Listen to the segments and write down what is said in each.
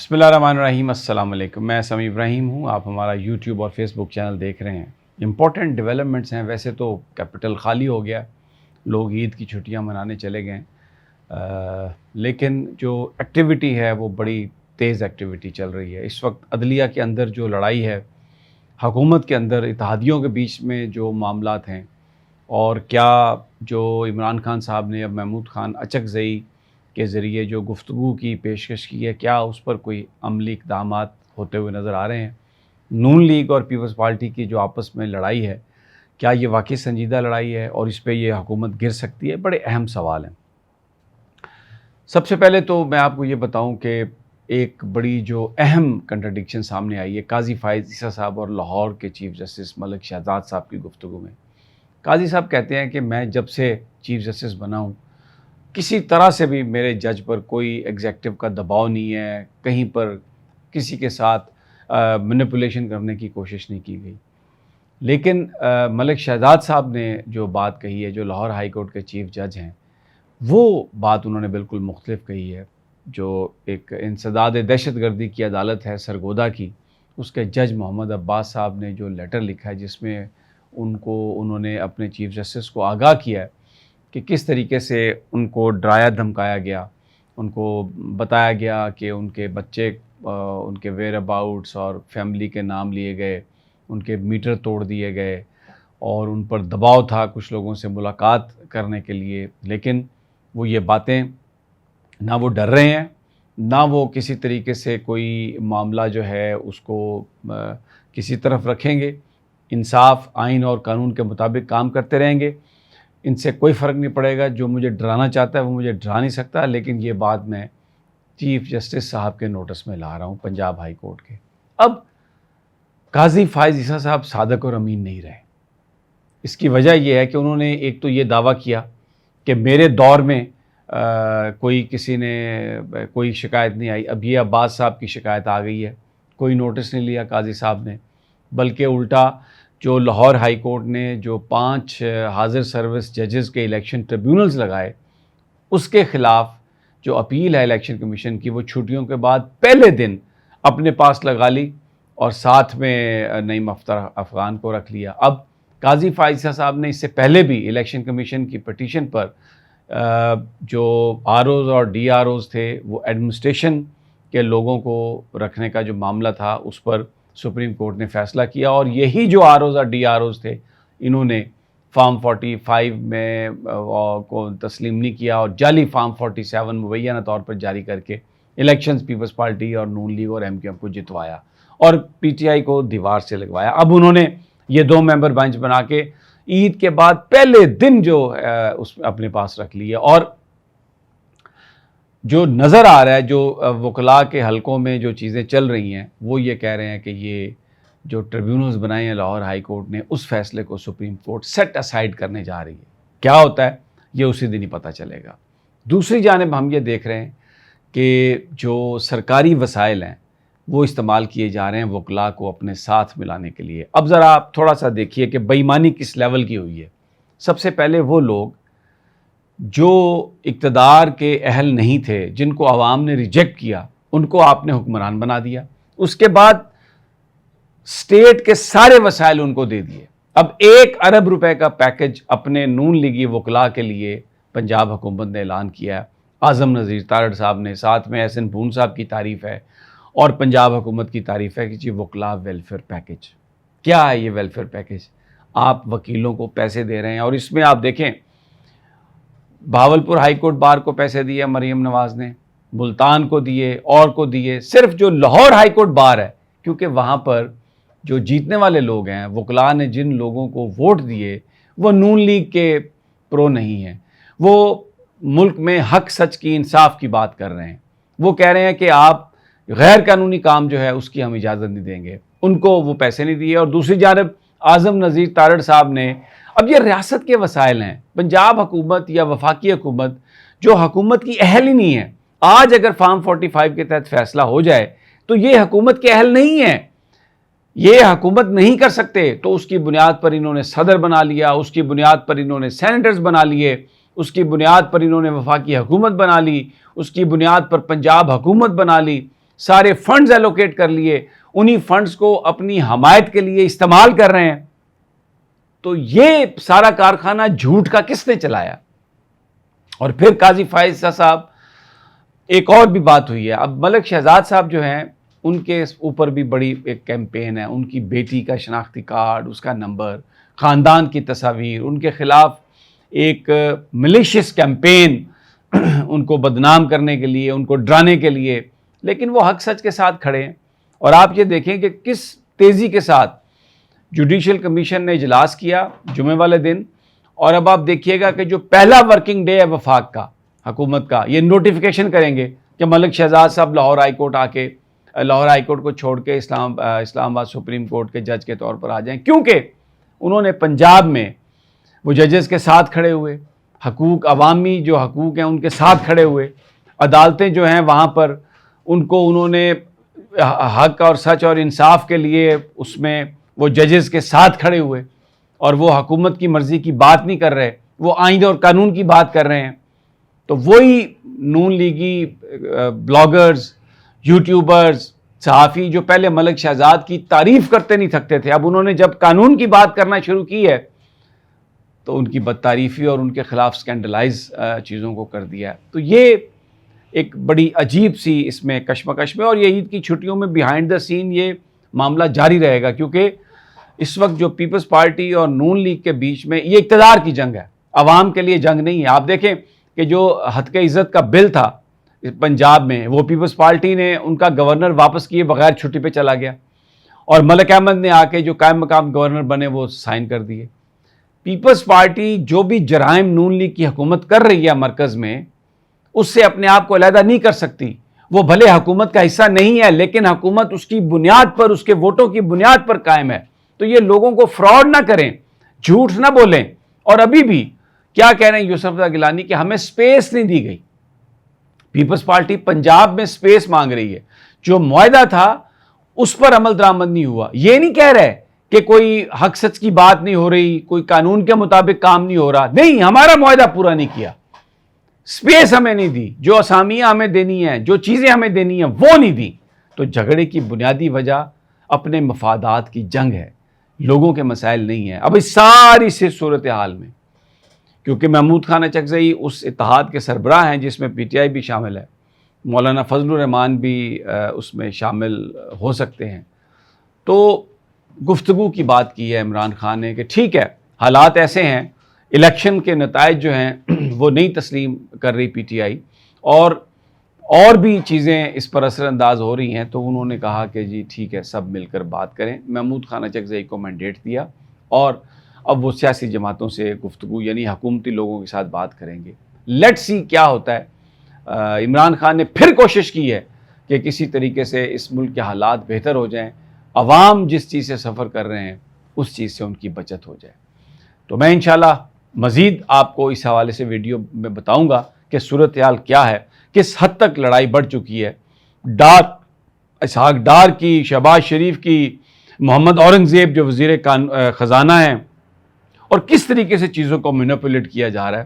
بسم اللہ الرحمن الرحیم۔ السلام علیکم، میں سمیع ابراہیم ہوں۔ آپ ہمارا یوٹیوب اور فیس بک چینل دیکھ رہے ہیں۔ امپورٹنٹ ڈیولپمنٹس ہیں۔ ویسے تو کیپٹل خالی ہو گیا، لوگ عید کی چھٹیاں منانے چلے گئے، لیکن جو ایکٹیویٹی ہے وہ بڑی تیز ایکٹیویٹی چل رہی ہے اس وقت۔ عدلیہ کے اندر جو لڑائی ہے، حکومت کے اندر اتحادیوں کے بیچ میں جو معاملات ہیں، اور کیا جو عمران خان صاحب نے اب محمود خان اچکزئی کے ذریعے جو گفتگو کی پیشکش کی ہے، کیا اس پر کوئی عملی اقدامات ہوتے ہوئے نظر آ رہے ہیں؟ نون لیگ اور پیپلز پارٹی کی جو آپس میں لڑائی ہے، کیا یہ واقعی سنجیدہ لڑائی ہے اور اس پہ یہ حکومت گر سکتی ہے؟ بڑے اہم سوال ہیں۔ سب سے پہلے تو میں آپ کو یہ بتاؤں کہ ایک بڑی جو اہم کنٹرڈکشن سامنے آئی ہے قاضی فائز عیسیٰ صاحب اور لاہور کے چیف جسٹس ملک شہزاد صاحب کی گفتگو میں۔ قاضی صاحب کہتے ہیں کہ میں جب سے چیف جسٹس بنا ہوں، کسی طرح سے بھی میرے جج پر کوئی ایگزیکٹو کا دباؤ نہیں ہے، کہیں پر کسی کے ساتھ مینیپولیشن کرنے کی کوشش نہیں کی گئی۔ لیکن ملک شہزاد صاحب نے جو بات کہی ہے، جو لاہور ہائی کورٹ کے چیف جج ہیں، وہ بات انہوں نے بالکل مختلف کہی ہے۔ جو ایک انسداد دہشت گردی کی عدالت ہے سرگودا کی، اس کے جج محمد عباس صاحب نے جو لیٹر لکھا ہے، جس میں انہوں نے اپنے چیف جسٹس کو آگاہ کیا ہے کہ کس طریقے سے ان کو ڈرایا دھمکایا گیا، ان کو بتایا گیا کہ ان کے بچے، ان کے ویئر اباؤٹس اور فیملی کے نام لیے گئے، ان کے میٹر توڑ دیے گئے، اور ان پر دباؤ تھا کچھ لوگوں سے ملاقات کرنے کے لیے۔ لیکن وہ یہ باتیں، نہ وہ ڈر رہے ہیں، نہ وہ کسی طریقے سے کوئی معاملہ جو ہے اس کو کسی طرف رکھیں گے۔ انصاف، آئین اور قانون کے مطابق کام کرتے رہیں گے۔ ان سے کوئی فرق نہیں پڑے گا، جو مجھے ڈرانا چاہتا ہے وہ مجھے ڈرا نہیں سکتا۔ لیکن یہ بات میں چیف جسٹس صاحب کے نوٹس میں لا رہا ہوں، پنجاب ہائی کورٹ کے۔ اب قاضی فائز عیسیٰ صاحب صادق اور امین نہیں رہے۔ اس کی وجہ یہ ہے کہ انہوں نے ایک تو یہ دعویٰ کیا کہ میرے دور میں کسی نے کوئی شکایت نہیں آئی۔ اب یہ عباس صاحب کی شکایت آ گئی ہے، کوئی نوٹس نہیں لیا قاضی صاحب نے، بلکہ الٹا جو لاہور ہائی کورٹ نے جو 5 حاضر سروس ججز کے الیکشن ٹریبیونلز لگائے، اس کے خلاف جو اپیل ہے الیکشن کمیشن کی، وہ چھٹیوں کے بعد پہلے دن اپنے پاس لگا لی اور ساتھ میں نعیم افغان کو رکھ لیا۔ اب قاضی فائز عیسیٰ صاحب نے اس سے پہلے بھی الیکشن کمیشن کی پٹیشن پر جو آر اوز اور ڈی آر اوز تھے، وہ ایڈمنسٹریشن کے لوگوں کو رکھنے کا جو معاملہ تھا، اس پر سپریم کورٹ نے فیصلہ کیا، اور یہی جو آر اوز اور ڈی آر اوز تھے، انہوں نے فارم 45 میں کو تسلیم نہیں کیا، اور جعلی فارم 47 مبینہ طور پر جاری کر کے الیکشنز پیپلز پارٹی اور نون لیگ اور ایم کیو ایم کو جتوایا اور پی ٹی آئی کو دیوار سے لگوایا۔ اب انہوں نے یہ 2 ممبر بینچ بنا کے عید کے بعد پہلے دن جو اس اپنے پاس رکھ لی ہے، اور جو نظر آ رہا ہے، جو وکلاء کے حلقوں میں جو چیزیں چل رہی ہیں، وہ یہ کہہ رہے ہیں کہ یہ جو ٹریبیونلز بنائے ہیں لاہور ہائی کورٹ نے، اس فیصلے کو سپریم کورٹ سیٹ اسائیڈ کرنے جا رہی ہے۔ کیا ہوتا ہے یہ اسی دن ہی پتہ چلے گا۔ دوسری جانب ہم یہ دیکھ رہے ہیں کہ جو سرکاری وسائل ہیں وہ استعمال کیے جا رہے ہیں وکلاء کو اپنے ساتھ ملانے کے لیے۔ اب ذرا آپ تھوڑا سا دیکھیے کہ بے ایمانی کس لیول کی ہوئی ہے۔ سب سے پہلے وہ لوگ جو اقتدار کے اہل نہیں تھے، جن کو عوام نے ریجیکٹ کیا، ان کو آپ نے حکمران بنا دیا۔ اس کے بعد اسٹیٹ کے سارے وسائل ان کو دے دیے۔ اب 1 ارب روپے کا پیکج اپنے نون لیگی وکلاء کے لیے پنجاب حکومت نے اعلان کیا ہے۔ اعظم نذیر تارڑ صاحب نے، ساتھ میں احسن بھون صاحب کی تعریف ہے، اور پنجاب حکومت کی تعریف ہے کہ جی وکلاء ویلفیئر پیکج۔ کیا ہے یہ ویلفیئر پیکج؟ آپ وکیلوں کو پیسے دے رہے ہیں، اور اس میں آپ دیکھیں بھاولپور ہائی کورٹ بار کو پیسے دیے مریم نواز نے، ملتان کو دیے، اور کو دیے۔ صرف جو لاہور ہائی کورٹ بار ہے، کیونکہ وہاں پر جو جیتنے والے لوگ ہیں، وکلاء نے جن لوگوں کو ووٹ دیے، وہ نون لیگ کے پرو نہیں ہیں، وہ ملک میں حق سچ کی، انصاف کی بات کر رہے ہیں۔ وہ کہہ رہے ہیں کہ آپ غیر قانونی کام جو ہے اس کی ہم اجازت نہیں دیں گے، ان کو وہ پیسے نہیں دیے۔ اور دوسری جانب اعظم نذیر تارڑ صاحب نے، اب یہ ریاست کے وسائل ہیں، پنجاب حکومت یا وفاقی حکومت جو حکومت کی اہل ہی نہیں ہے، آج اگر فارم 45 کے تحت فیصلہ ہو جائے تو یہ حکومت کے اہل نہیں ہے، یہ حکومت نہیں کر سکتے، تو اس کی بنیاد پر انہوں نے صدر بنا لیا، اس کی بنیاد پر انہوں نے سینیٹرز بنا لیے، اس کی بنیاد پر انہوں نے وفاقی حکومت بنا لی، اس کی بنیاد پر پنجاب حکومت بنا لی۔ سارے فنڈز ایلوکیٹ کر لیے, انہی فنڈز کو اپنی حمایت کے لیے استعمال کر رہے ہیں. تو یہ سارا کارخانہ جھوٹ کا کس نے چلایا؟ اور پھر قاضی فائز صاحب, ایک اور بھی بات ہوئی ہے. اب ملک شہزاد صاحب جو ہیں ان کے اوپر بھی بڑی ایک کیمپین ہے, ان کی بیٹی کا شناختی کارڈ, اس کا نمبر, خاندان کی تصاویر, ان کے خلاف ایک ملیشیس کیمپین ان کو بدنام کرنے کے لیے, ان کو ڈرانے کے لیے. لیکن وہ حق سچ کے ساتھ کھڑے ہیں. اور آپ یہ دیکھیں کہ کس تیزی کے ساتھ جوڈیشل کمیشن نے اجلاس کیا جمعے والے دن, اور اب آپ دیکھیے گا کہ جو پہلا ورکنگ ڈے ہے وفاق کا, حکومت کا, یہ نوٹیفیکیشن کریں گے کہ ملک شہزاد صاحب لاہور ہائی کورٹ آ کے, لاہور ہائی کورٹ کو چھوڑ کے اسلام آباد سپریم کورٹ کے جج کے طور پر آ جائیں, کیونکہ انہوں نے پنجاب میں وہ ججز کے ساتھ کھڑے ہوئے, حقوق عوامی جو حقوق ہیں ان کے ساتھ کھڑے ہوئے, عدالتیں جو ہیں وہاں پر ان کو انہوں نے حق اور سچ اور انصاف کے لیے اس میں وہ ججز کے ساتھ کھڑے ہوئے, اور وہ حکومت کی مرضی کی بات نہیں کر رہے, وہ آئین اور قانون کی بات کر رہے ہیں. تو وہی نون لیگی بلاگرز, یوٹیوبرز, صحافی جو پہلے ملک شہزاد کی تعریف کرتے نہیں تھکتے تھے, اب انہوں نے جب قانون کی بات کرنا شروع کی ہے تو ان کی بدتعریفی اور ان کے خلاف سکینڈلائز چیزوں کو کر دیا ہے. تو یہ ایک بڑی عجیب سی اس میں کشمکش میں, اور یہ عید کی چھٹیوں میں بیہائنڈ دا سین یہ معاملہ جاری رہے گا, کیونکہ اس وقت جو پیپلز پارٹی اور نون لیگ کے بیچ میں یہ اقتدار کی جنگ ہے, عوام کے لیے جنگ نہیں ہے. آپ دیکھیں کہ جو ہتک عزت کا بل تھا پنجاب میں, وہ پیپلز پارٹی نے ان کا گورنر واپس کیے بغیر چھٹی پہ چلا گیا, اور ملک احمد نے آ کے جو قائم مقام گورنر بنے وہ سائن کر دیے. پیپلز پارٹی جو بھی جرائم نون لیگ کی حکومت کر رہی ہے مرکز میں, اس سے اپنے آپ کو علیحدہ نہیں کر سکتی. وہ بھلے حکومت کا حصہ نہیں ہے, لیکن حکومت اس کی بنیاد پر, اس کے ووٹوں کی بنیاد پر قائم ہے. تو یہ لوگوں کو فراڈ نہ کریں, جھوٹ نہ بولیں. اور ابھی بھی کیا کہہ رہے ہیں یوسف رضا گیلانی کہ ہمیں سپیس نہیں دی گئی. پیپلز پارٹی پنجاب میں سپیس مانگ رہی ہے, جو معاہدہ تھا اس پر عمل درآمد نہیں ہوا. یہ نہیں کہہ رہے کہ کوئی حق سچ کی بات نہیں ہو رہی, کوئی قانون کے مطابق کام نہیں ہو رہا, نہیں, ہمارا معاہدہ پورا نہیں کیا, سپیس ہمیں نہیں دی, جو اسامیاں ہمیں دینی ہیں, جو چیزیں ہمیں دینی ہیں وہ نہیں دی. تو جھگڑے کی بنیادی وجہ اپنے مفادات کی جنگ ہے, لوگوں کے مسائل نہیں ہیں. اب اس ساری سے صورتحال میں, کیونکہ محمود خان اچکزئی اس اتحاد کے سربراہ ہیں جس میں پی ٹی آئی بھی شامل ہے, مولانا فضل الرحمان بھی اس میں شامل ہو سکتے ہیں, تو گفتگو کی بات کی ہے عمران خان نے کہ ٹھیک ہے حالات ایسے ہیں, الیکشن کے نتائج جو ہیں وہ نہیں تسلیم کر رہی پی ٹی آئی, اور بھی چیزیں اس پر اثر انداز ہو رہی ہیں. تو انہوں نے کہا کہ جی ٹھیک ہے, سب مل کر بات کریں. محمود خان اچکزئی کو مینڈیٹ دیا, اور اب وہ سیاسی جماعتوں سے گفتگو یعنی حکومتی لوگوں کے ساتھ بات کریں گے. لیٹ سی کیا ہوتا ہے. عمران خان نے پھر کوشش کی ہے کہ کسی طریقے سے اس ملک کے حالات بہتر ہو جائیں, عوام جس چیز سے سفر کر رہے ہیں اس چیز سے ان کی بچت ہو جائے. تو میں انشاءاللہ مزید آپ کو اس حوالے سے ویڈیو میں بتاؤں گا کہ صورتحال کیا ہے, کس حد تک لڑائی بڑھ چکی ہے. اسحاق ڈار کی, شہباز شریف کی, محمد اورنگزیب جو وزیر خزانہ ہیں, اور کس طریقے سے چیزوں کو مینیپولیٹ کیا جا رہا ہے.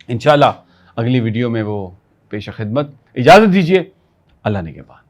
انشاءاللہ اگلی ویڈیو میں وہ پیش خدمت. اجازت دیجیے, اللہ نگہبان.